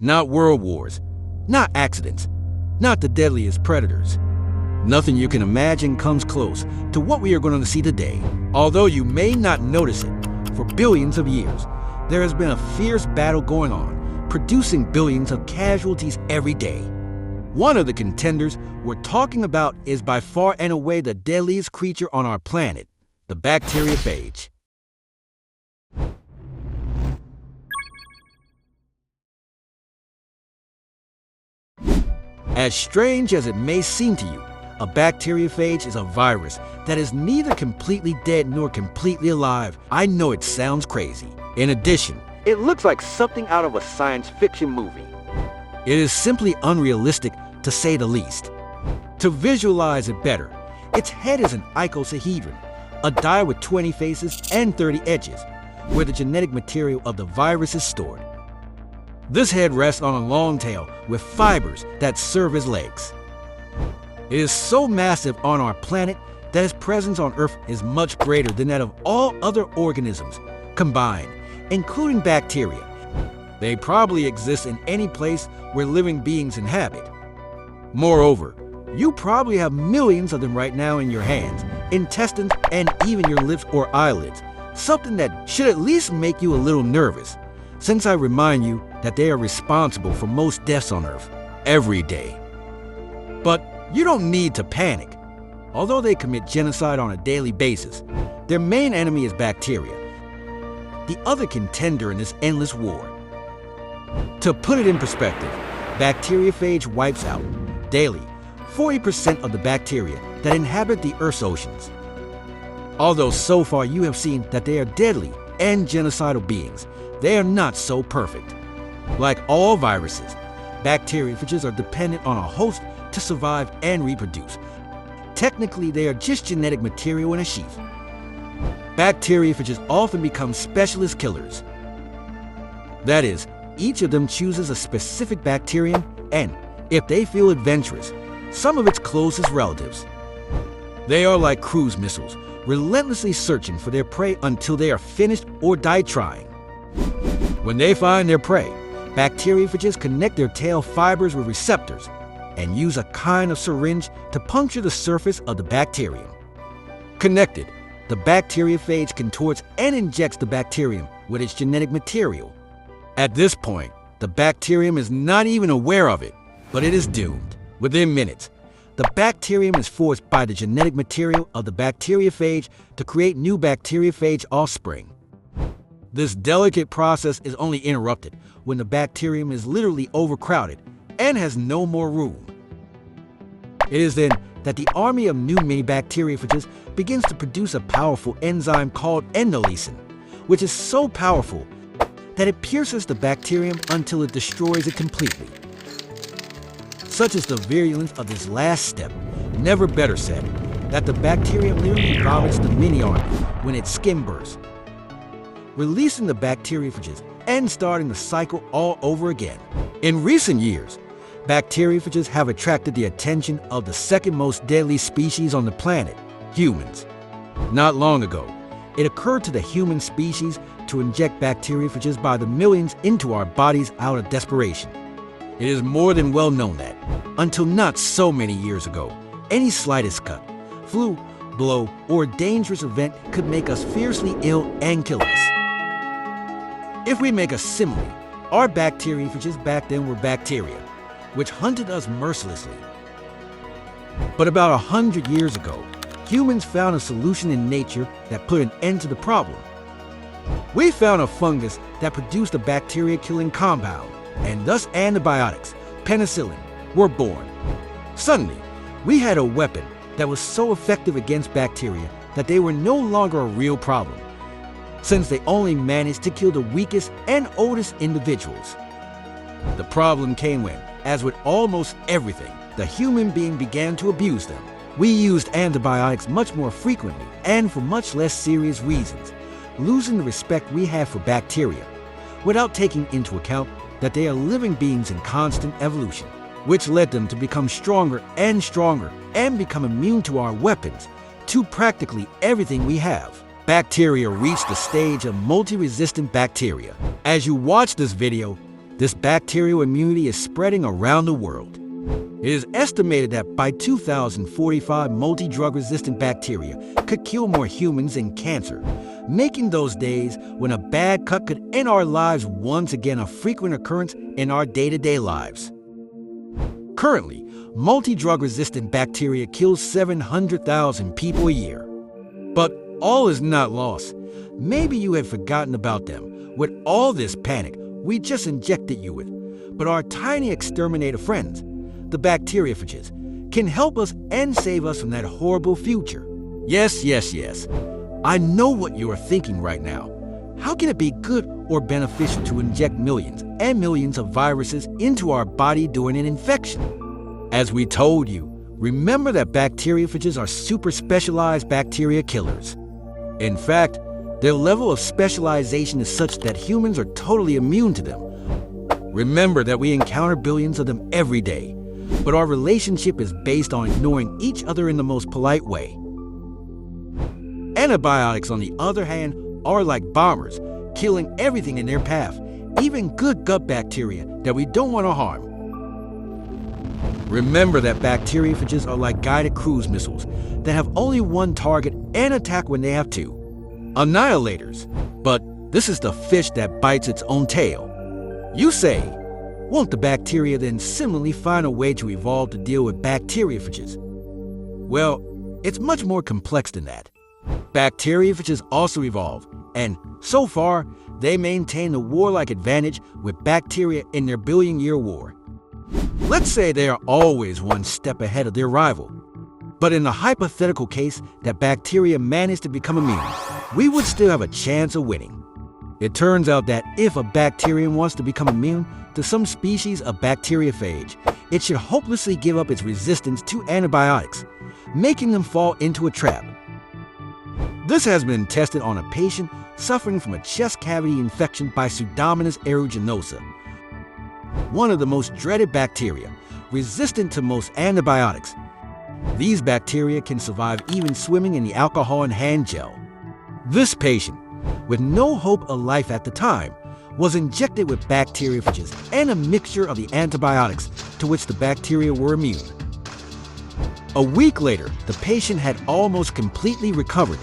Not world wars, not accidents, not the deadliest predators. Nothing you can imagine comes close to what we are going to see today. Although you may not notice it, for billions of years, there has been a fierce battle going on, producing billions of casualties every day. One of the contenders we're talking about is by far and away the deadliest creature on our planet, the bacteriophage. As strange as it may seem to you, a bacteriophage is a virus that is neither completely dead nor completely alive. I know it sounds crazy. In addition, it looks like something out of a science fiction movie. It is simply unrealistic, to say the least. To visualize it better, its head is an icosahedron, a die with 20 faces and 30 edges, where the genetic material of the virus is stored. This head rests on a long tail with fibers that serve as legs. It is so massive on our planet that its presence on Earth is much greater than that of all other organisms combined, including bacteria. They probably exist in any place where living beings inhabit. Moreover, you probably have millions of them right now in your hands, intestines, and even your lips or eyelids, something that should at least make you a little nervous, since I remind you that they are responsible for most deaths on Earth every day. But you don't need to panic. Although they commit genocide on a daily basis, their main enemy is bacteria, the other contender in this endless war. To put it in perspective, bacteriophage wipes out, daily, 40% of the bacteria that inhabit the Earth's oceans. Although so far you have seen that they are deadly and genocidal beings, they are not so perfect. Like all viruses, bacteriophages are dependent on a host to survive and reproduce. Technically, they are just genetic material in a sheath. Bacteriophages often become specialist killers. That is, each of them chooses a specific bacterium and, if they feel adventurous, some of its closest relatives. They are like cruise missiles, relentlessly searching for their prey until they are finished or die trying. When they find their prey, bacteriophages connect their tail fibers with receptors and use a kind of syringe to puncture the surface of the bacterium. Connected, the bacteriophage contorts and injects the bacterium with its genetic material. At this point, the bacterium is not even aware of it, but it is doomed. Within minutes, the bacterium is forced by the genetic material of the bacteriophage to create new bacteriophage offspring. This delicate process is only interrupted when the bacterium is literally overcrowded and has no more room. It is then that the army of new mini bacteriophages begins to produce a powerful enzyme called endolysin, which is so powerful that it pierces the bacterium until it destroys it completely. Such is the virulence of this last step, never better said, that the bacterium literally vomits the mini-army when its skin bursts, releasing the bacteriophages and starting the cycle all over again. In recent years, bacteriophages have attracted the attention of the second most deadly species on the planet, humans. Not long ago, it occurred to the human species to inject bacteriophages by the millions into our bodies out of desperation. It is more than well known that, until not so many years ago, any slightest cut, flu, blow, or dangerous event could make us fiercely ill and kill us. If we make a simile, our bacteriophages back then were bacteria, which hunted us mercilessly. But about 100 years ago, humans found a solution in nature that put an end to the problem. We found a fungus that produced a bacteria-killing compound, and thus antibiotics, penicillin, were born. Suddenly, we had a weapon that was so effective against bacteria that they were no longer a real problem, since they only managed to kill the weakest and oldest individuals. The problem came when, as with almost everything, the human being began to abuse them. We used antibiotics much more frequently and for much less serious reasons, losing the respect we have for bacteria, without taking into account that they are living beings in constant evolution, which led them to become stronger and become immune to our weapons, to practically everything we have. Bacteria reach the stage of multi-resistant bacteria. As you watch this video, This bacterial immunity is spreading around the world. It is estimated that by 2045, multi-drug-resistant bacteria could kill more humans than cancer, making those days when a bad cut could end our lives once again a frequent occurrence in our day-to-day lives. Currently, multi-drug-resistant bacteria kills 700,000 people a year. But all is not lost. Maybe you had forgotten about them. With all this panic we just injected you with. But our tiny exterminator friends, the bacteriophages, can help us and save us from that horrible future. Yes. I know what you are thinking right now. How can it be good or beneficial to inject millions and millions of viruses into our body during an infection? As we told you, remember that bacteriophages are super specialized bacteria killers. In fact, their level of specialization is such that humans are totally immune to them. Remember that we encounter billions of them every day, but our relationship is based on ignoring each other in the most polite way. Antibiotics, on the other hand, are like bombers, killing everything in their path, even good gut bacteria that we don't want to harm. Remember that bacteriophages are like guided cruise missiles that have only one target and attack when they have to. Annihilators. But this is the fish that bites its own tail. You say, won't the bacteria then similarly find a way to evolve to deal with bacteriophages? Well, it's much more complex than that. Bacteriophages also evolve, and so far, they maintain a warlike advantage with bacteria in their billion-year war. Let's say they are always one step ahead of their rival. But in the hypothetical case that bacteria manage to become immune, we would still have a chance of winning. It turns out that if a bacterium wants to become immune to some species of bacteriophage, it should hopelessly give up its resistance to antibiotics, making them fall into a trap. This has been tested on a patient suffering from a chest cavity infection by Pseudomonas aeruginosa, one of the most dreaded bacteria, resistant to most antibiotics. These bacteria can survive even swimming in the alcohol and hand gel. This patient, with no hope of life at the time, was injected with bacteriophages and a mixture of the antibiotics to which the bacteria were immune. A week later, the patient had almost completely recovered,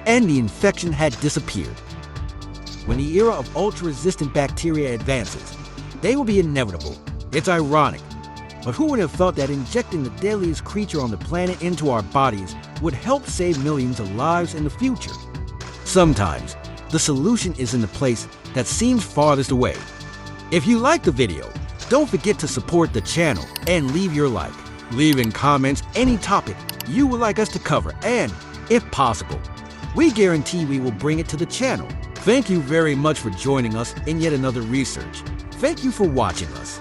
and the infection had disappeared. When the era of ultra-resistant bacteria advances, they will be inevitable. It's ironic, but who would have thought that injecting the deadliest creature on the planet into our bodies would help save millions of lives in the future? Sometimes, the solution is in the place that seems farthest away. If you liked the video, don't forget to support the channel and leave your like. Leave in comments any topic you would like us to cover, and, if possible, we guarantee we will bring it to the channel. Thank you very much for joining us in yet another research. Thank you for watching us.